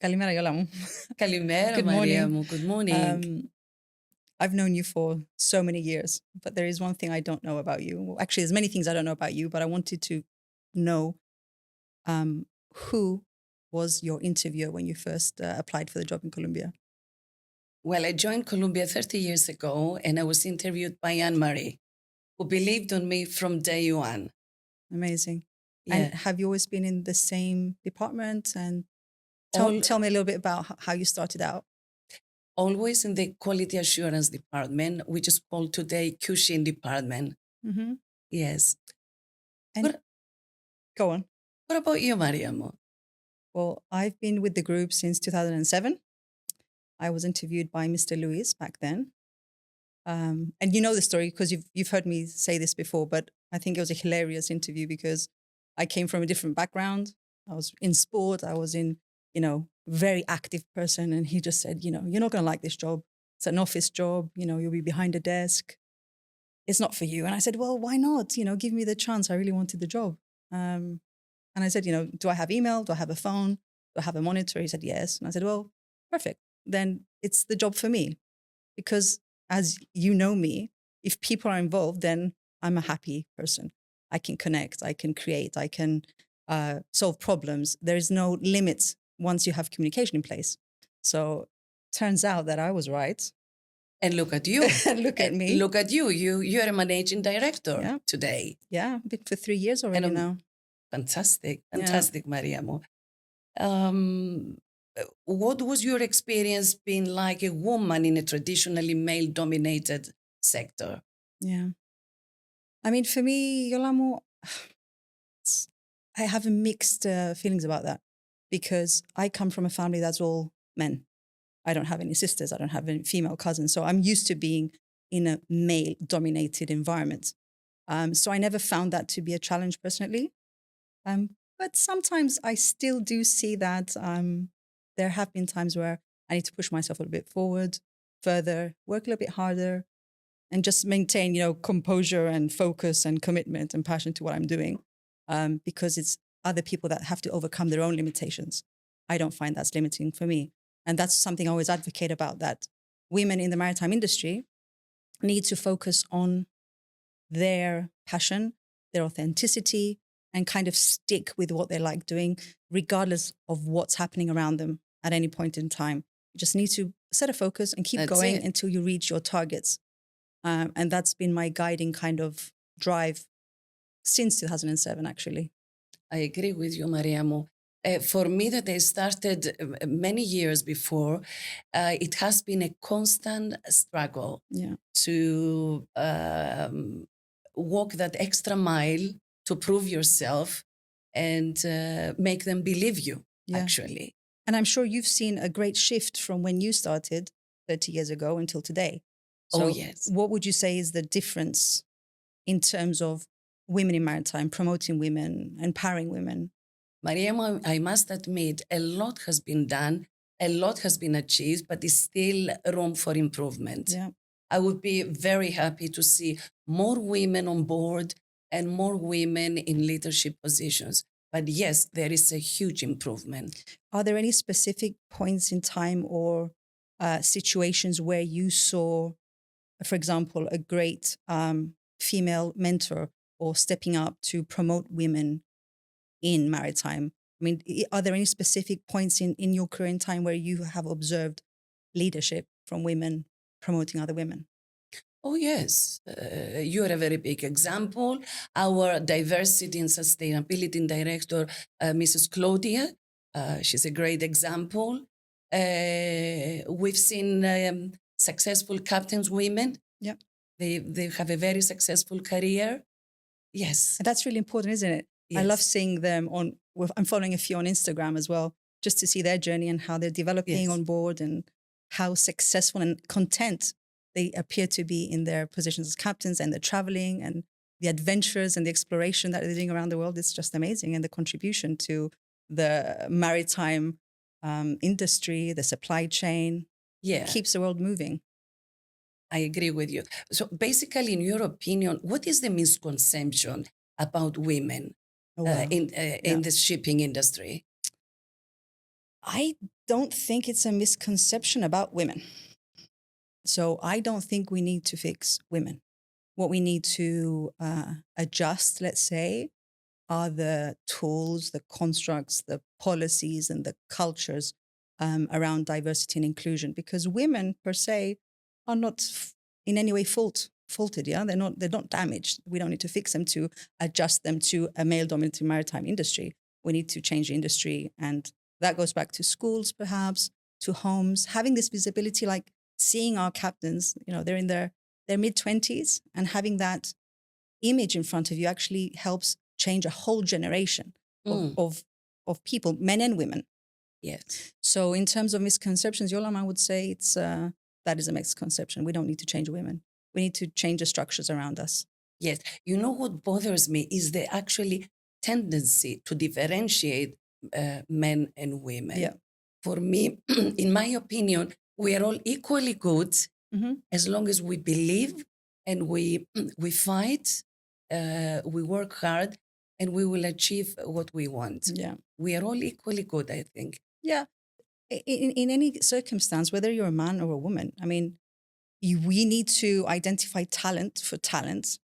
Kalimera Yolamo. Kalimera, Good morning. Mariam. Good morning. I've known you for so many years, but there is one thing I don't know about you. Well, actually, there's many things I don't know about you, but I wanted to know who was your interviewer when you first applied for the job in Columbia? Well, I joined Columbia 30 years ago, and I was interviewed by Anne-Marie, who believed on me from day one. Amazing. Yeah. And have you always been in the same department? And tell me a little bit about how you started out. Always in the quality assurance department, which is called today QSHE department. Mm-hmm. Yes. And go on. What about you, Mariam? Well, I've been with the group since 2007. I was interviewed by Mr. Lewis back then. And you know the story because you've heard me say this before, but I think it was a hilarious interview because I came from a different background. I was in sport. I was in, very active person. And he just said, you're not going to like this job. It's an office job. You'll be behind a desk. It's not for you. And I said, well, why not? Give me the chance. I really wanted the job. And I said, do I have email? Do I have a phone? Do I have a monitor? He said, yes. And I said, well, perfect. Then it's the job for me. Because as you know me, if people are involved, then I'm a happy person. I can connect, I can create, I can solve problems. There is no limits once you have communication in place. So turns out that I was right. And look at you. Look at me. Look at you. You're a managing director today. Yeah, I've been for 3 years already now. Fantastic. Mariam. What was your experience being like a woman in a traditionally male-dominated sector? Yeah. I mean, for me, Yolamo, I have mixed feelings about that because I come from a family that's all men. I don't have any sisters. I don't have any female cousins. So I'm used to being in a male-dominated environment. So I never found that to be a challenge personally. But sometimes I still do see that there have been times where I need to push myself a little bit forward, further, work a little bit harder, and just maintain, composure and focus and commitment and passion to what I'm doing. Because it's other people that have to overcome their own limitations. I don't find that's limiting for me. And that's something I always advocate about, that women in the maritime industry need to focus on their passion, their authenticity, and kind of stick with what they like doing, regardless of what's happening around them at any point in time. You just need to set a focus and keep going until you reach your targets. And that's been my guiding kind of drive since 2007, actually. I agree with you, Mariam. For me, that I started many years before, it has been a constant struggle to walk that extra mile to prove yourself and make them believe you, actually. And I'm sure you've seen a great shift from when you started 30 years ago until today. So yes. What would you say is the difference in terms of women in maritime, promoting women, empowering women? Mariam, I must admit, a lot has been done, a lot has been achieved, but there's still room for improvement. Yeah. I would be very happy to see more women on board and more women in leadership positions. But yes, there is a huge improvement. Are there any specific points in time or situations where you saw, for example, a great female mentor or stepping up to promote women in maritime? I mean, are there any specific points in your career in time where you have observed leadership from women promoting other women? Oh, yes. You're a very big example. Our diversity and sustainability director, Mrs. Claudia, she's a great example. We've seen successful captains women. Yeah. They have a very successful career. Yes. And that's really important, isn't it? Yes. I love seeing them I'm following a few on Instagram as well, just to see their journey and how they're developing on board and how successful and content they appear to be in their positions as captains, and they're traveling and the adventures and the exploration that they're doing around the world. It's just amazing. And the contribution to the maritime industry, the supply chain, keeps the world moving. I agree with you. So basically, in your opinion, what is the misconception about women in the shipping industry? I don't think it's a misconception about women. So I don't think we need to fix women. What we need to adjust, let's say, are the tools, the constructs, the policies, and the cultures around diversity and inclusion. Because women per se are not in any way faulted. Yeah, they're not damaged. We don't need to fix them to adjust them to a male-dominated maritime industry. We need to change the industry, and that goes back to schools, perhaps, to homes, having this visibility, like seeing our captains. They're in their mid-20s, and having that image in front of you actually helps change a whole generation of people, men and women. Yes. So in terms of misconceptions, Yolamo, I would say it's that is a misconception. We don't need to change women. We need to change the structures around us. Yes. You know what bothers me is the actually tendency to differentiate men and women. Yeah. For me, in my opinion, we are all equally good as long as we believe and we fight, we work hard, and we will achieve what we want. Yeah. We are all equally good, I think. Yeah. In any circumstance, whether you're a man or a woman, I mean, we need to identify talent for talent,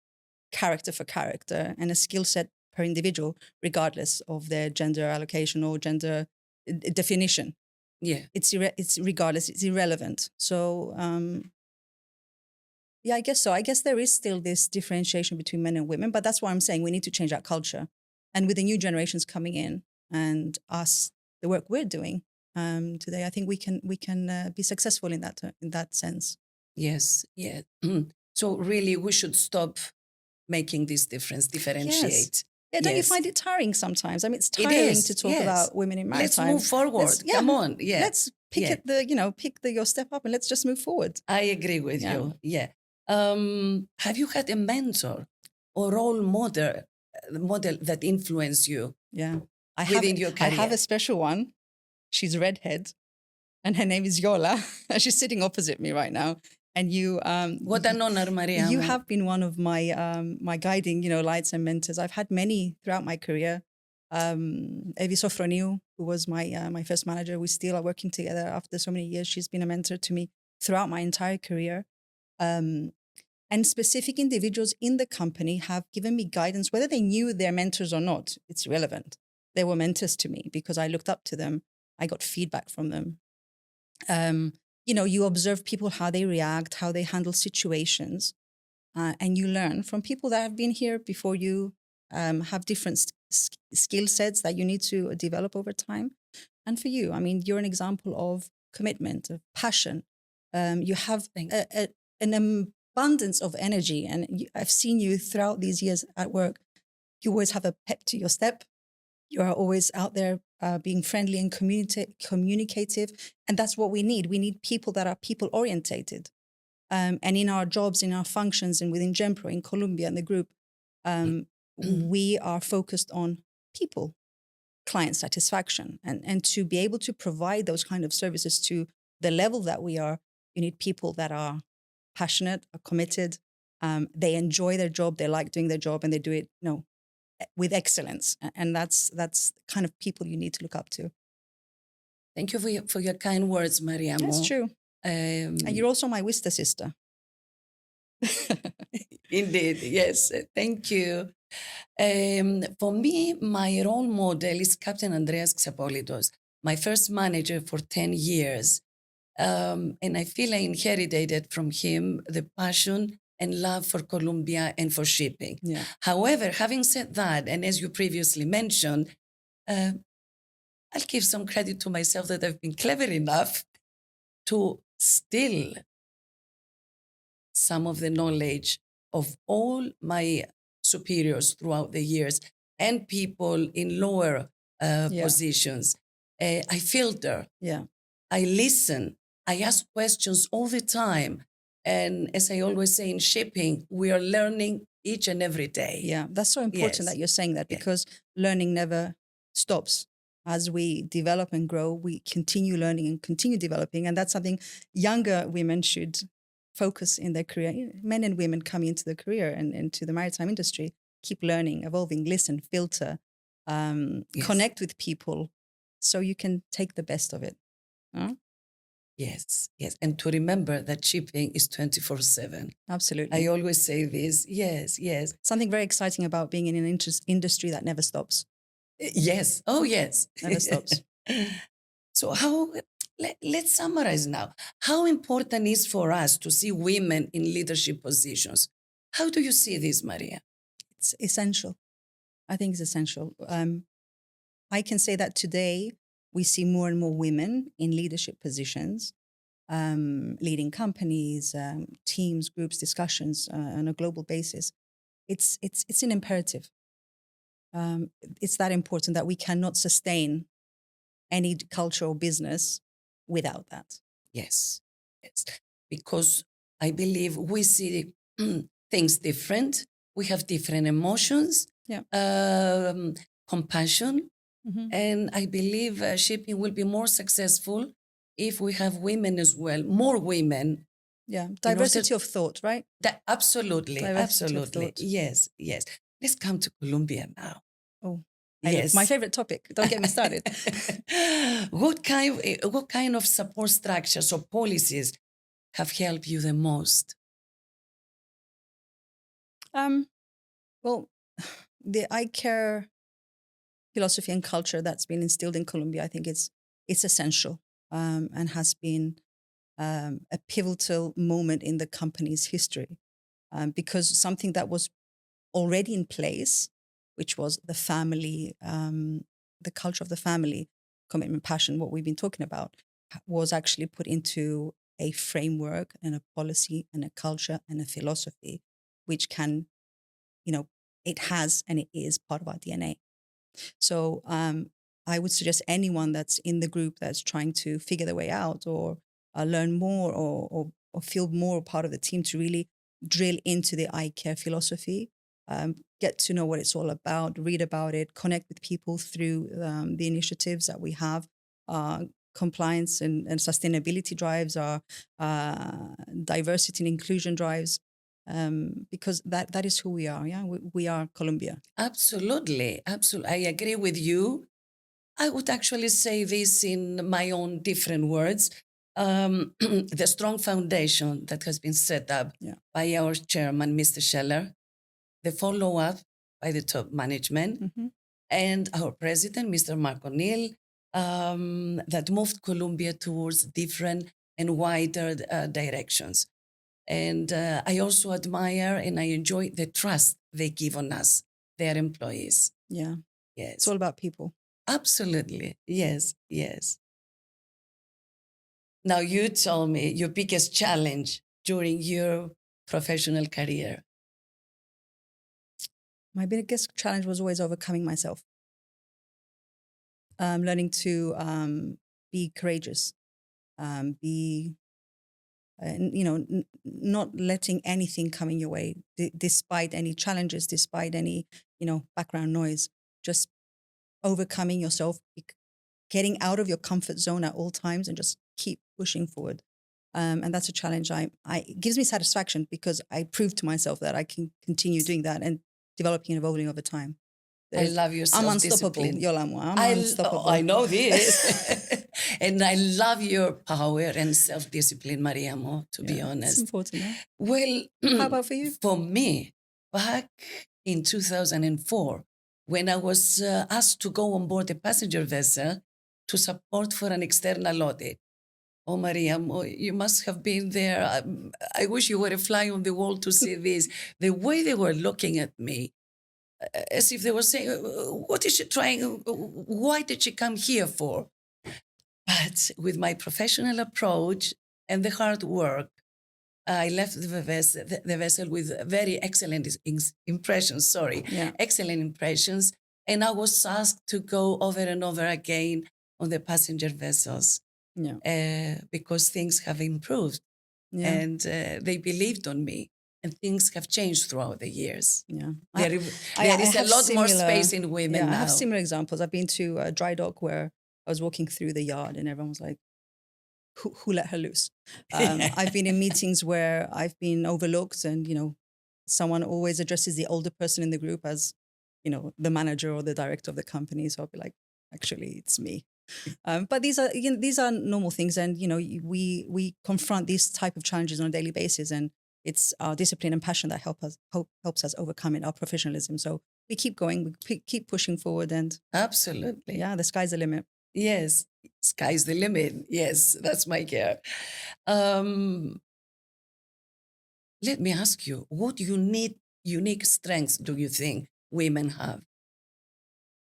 character for character, and a skill set per individual, regardless of their gender allocation or gender definition. Yeah. It's regardless, it's irrelevant. So, yeah, I guess so. I guess there is still this differentiation between men and women, but that's why I'm saying we need to change that culture. And with the new generations coming in and us, the work we're doing today, I think we can be successful in that sense. Yes, yeah. So really, we should stop making this differentiate. Yes. Yeah, don't you find it tiring sometimes? I mean, it's tiring to talk about women in maritime. Let's move forward. Come on. Yeah. Let's pick your step up and let's just move forward. I agree with you. Yeah. Have you had a mentor or role model that influenced you? Yeah. Within your career? I have a special one. She's a redhead and her name is Yiola. She's sitting opposite me right now. And you, what an honor, Mariam. You have been one of my my guiding, lights and mentors. I've had many throughout my career. Evi Sofroniou, who was my first manager, we still are working together after so many years. She's been a mentor to me throughout my entire career. And specific individuals in the company have given me guidance, whether they knew they're mentors or not. It's irrelevant. They were mentors to me because I looked up to them. I got feedback from them. You observe people, how they react, how they handle situations, and you learn from people that have been here before you, have different skill sets that you need to develop over time. And for you, I mean, you're an example of commitment, of passion. You have an abundance of energy, and I've seen you throughout these years at work. You always have a pep to your step. You are always out there being friendly and communicative. And that's what we need. We need people that are people-orientated. And in our jobs, in our functions, and within GenPro, in Columbia and the group, we are focused on people, client satisfaction. And to be able to provide those kind of services to the level that we are, you need people that are passionate, are committed. They enjoy their job, they like doing their job, and they do it, with excellence. And that's kind of people you need to look up to. Thank you for your kind words, Mariam. That's true. And you're also my Wister sister. Indeed, yes. Thank you. For me, my role model is Captain Andreas Xapolidos, my first manager for 10 years. And I feel I inherited it from him, the passion and love for Columbia and for shipping. Yeah. However, having said that, and as you previously mentioned, I'll give some credit to myself that I've been clever enough to steal some of the knowledge of all my superiors throughout the years and people in lower positions. I filter. Yeah. I listen. I ask questions all the time. And as I always say in shipping, we are learning each and every day. Yeah, that's so important that you're saying that, because learning never stops. As we develop and grow, we continue learning and continue developing. And that's something younger women should focus in their career. Men and women coming into the career and into the maritime industry, keep learning, evolving, listen, filter, connect with people, so you can take the best of it. Huh? Yes, yes. And to remember that shipping is 24/7. Absolutely. I always say this. Yes, yes. Something very exciting about being in an industry that never stops. Yes. Oh, yes. Never stops. So let's summarize now. How important is for us to see women in leadership positions? How do you see this, Maria? It's essential. I think it's essential. I can say that today we see more and more women in leadership positions, leading companies, teams, groups, discussions on a global basis. It's an imperative. It's that important that we cannot sustain any culture or business without that. Yes, yes. Because I believe we see things different. We have different emotions, compassion. Mm-hmm. And I believe shipping will be more successful if we have women as well, more women. Yeah, diversity of thought, right? Absolutely, diversity absolutely. Yes, yes. Let's come to Columbia now. Oh, yes. My favorite topic. Don't get me started. What kind of support structures or policies have helped you the most? Well, the I care philosophy and culture that's been instilled in Columbia, I think it's essential and has been a pivotal moment in the company's history because something that was already in place, which was the family, the culture of the family, commitment, passion, what we've been talking about, was actually put into a framework and a policy and a culture and a philosophy, which can, it has and it is part of our DNA. So I would suggest anyone that's in the group that's trying to figure their way out or learn more or feel more part of the team to really drill into the I Care philosophy, get to know what it's all about, read about it, connect with people through the initiatives that we have, compliance and sustainability drives, our diversity and inclusion drives. Because that is who we are. Yeah, we are Columbia. Absolutely, absolutely. I agree with you. I would actually say this in my own different words. The strong foundation that has been set up by our chairman, Mr. Scheller, the follow-up by the top management, and our president, Mr. Mark O'Neill, that moved Columbia towards different and wider directions. And I also admire and I enjoy the trust they give on us, their employees. Yeah. Yes. It's all about people. Absolutely. Yes, yes. Now you told me your biggest challenge during your professional career. My biggest challenge was always overcoming myself. Learning to be courageous, not letting anything come in your way, despite any challenges, despite any, background noise, just overcoming yourself, getting out of your comfort zone at all times and just keep pushing forward. And that's a challenge it gives me satisfaction because I proved to myself that I can continue doing that and developing and evolving over time. I love your self-discipline. I'm unstoppable, Yolamo. I'm unstoppable. I know this. And I love your power and self-discipline, Mariam, to be honest. It's important, huh? Well, how about for you? For me, back in 2004, when I was asked to go on board a passenger vessel to support for an external audit. Oh, Mariam, you must have been there. I wish you were a fly on the wall to see this. The way they were looking at me, as if they were saying, what is she trying? Why did she come here for? But with my professional approach and the hard work, I left the vessel with very excellent impressions, excellent impressions. And I was asked to go over and over again on the passenger vessels because things have improved. Yeah. And they believed on me. And things have changed throughout the years. Yeah, there is a lot more space in women now. I have similar examples. I've been to a dry dock where I was walking through the yard and everyone was like, who let her loose? I've been in meetings where I've been overlooked and, someone always addresses the older person in the group as, the manager or the director of the company. So I'll be like, actually, it's me. But these are normal things, and we confront these type of challenges on a daily basis, and it's our discipline and passion that helps us overcome it, our professionalism. So we keep going, we keep pushing forward, and absolutely, yeah, the sky's the limit. Yes, sky's the limit. Yes, that's my care. Let me ask you, what unique strengths do you think women have?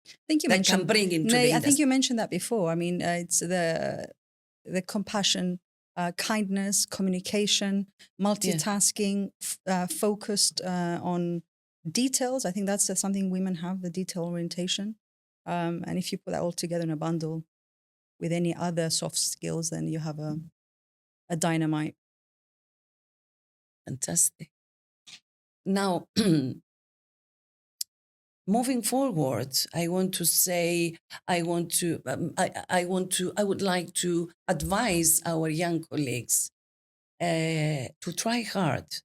I think you that mentioned, can bring into the industry? I think you mentioned that before. I mean, it's the compassion, kindness, communication, multitasking, focused on details. I think that's something women have, the detail orientation. And if you put that all together in a bundle with any other soft skills, then you have a dynamite. Fantastic. Now, moving forward, I would like to advise our young colleagues to try hard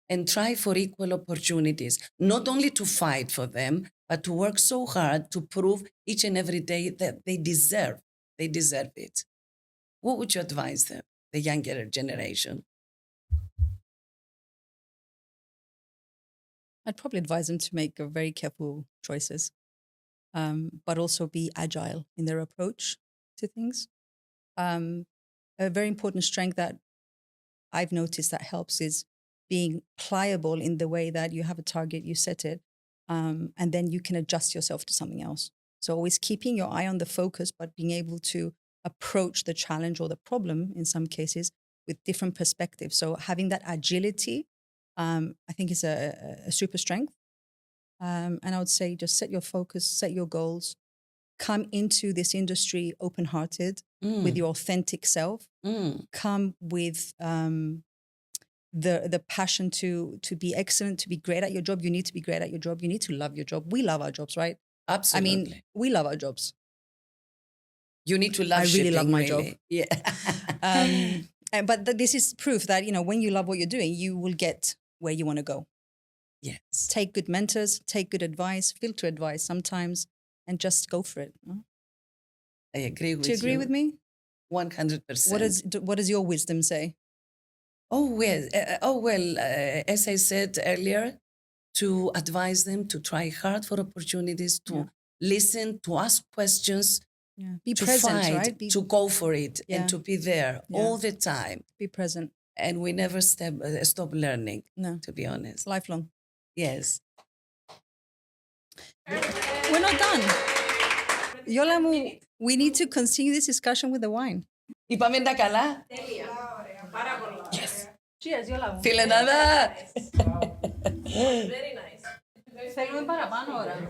and try for equal opportunities, not only to fight for them, but to work so hard to prove each and every day that they deserve it. What would you advise them, the younger generation? I'd probably advise them to make very careful choices, but also be agile in their approach to things. A very important strength that I've noticed that helps is being pliable in the way that you have a target, you set it, and then you can adjust yourself to something else. So always keeping your eye on the focus, but being able to approach the challenge or the problem in some cases with different perspectives. So having that agility, I think is a super strength. And I would say just set your focus, set your goals, come into this industry open-hearted with your authentic self, come with the passion to be excellent, to be great at your job. You need to be great at your job. You need to love your job. We love our jobs, right? Absolutely. I mean, we love our jobs. You need to love I really shipping, love my really. job. Yeah. But this is proof that, when you love what you're doing, you will get where you want to go. Yes. Take good mentors, take good advice, filter advice sometimes, and just go for it. I agree with you. Do you agree with me? 100%. What does your wisdom say? As I said earlier, to advise them to try hard for opportunities, to listen, to ask questions, be to present, fight, right? to go for it, and to be there all the time. Be present. And we never stop learning, to be honest. Lifelong. Yes. We're not done. Yolamo, we need to continue this discussion with the wine. Είπαμε τα καλά. Yes. Cheers, Yolamo. Φιλενάδα. Very nice. Θέλουμε παραπάνω ώρα.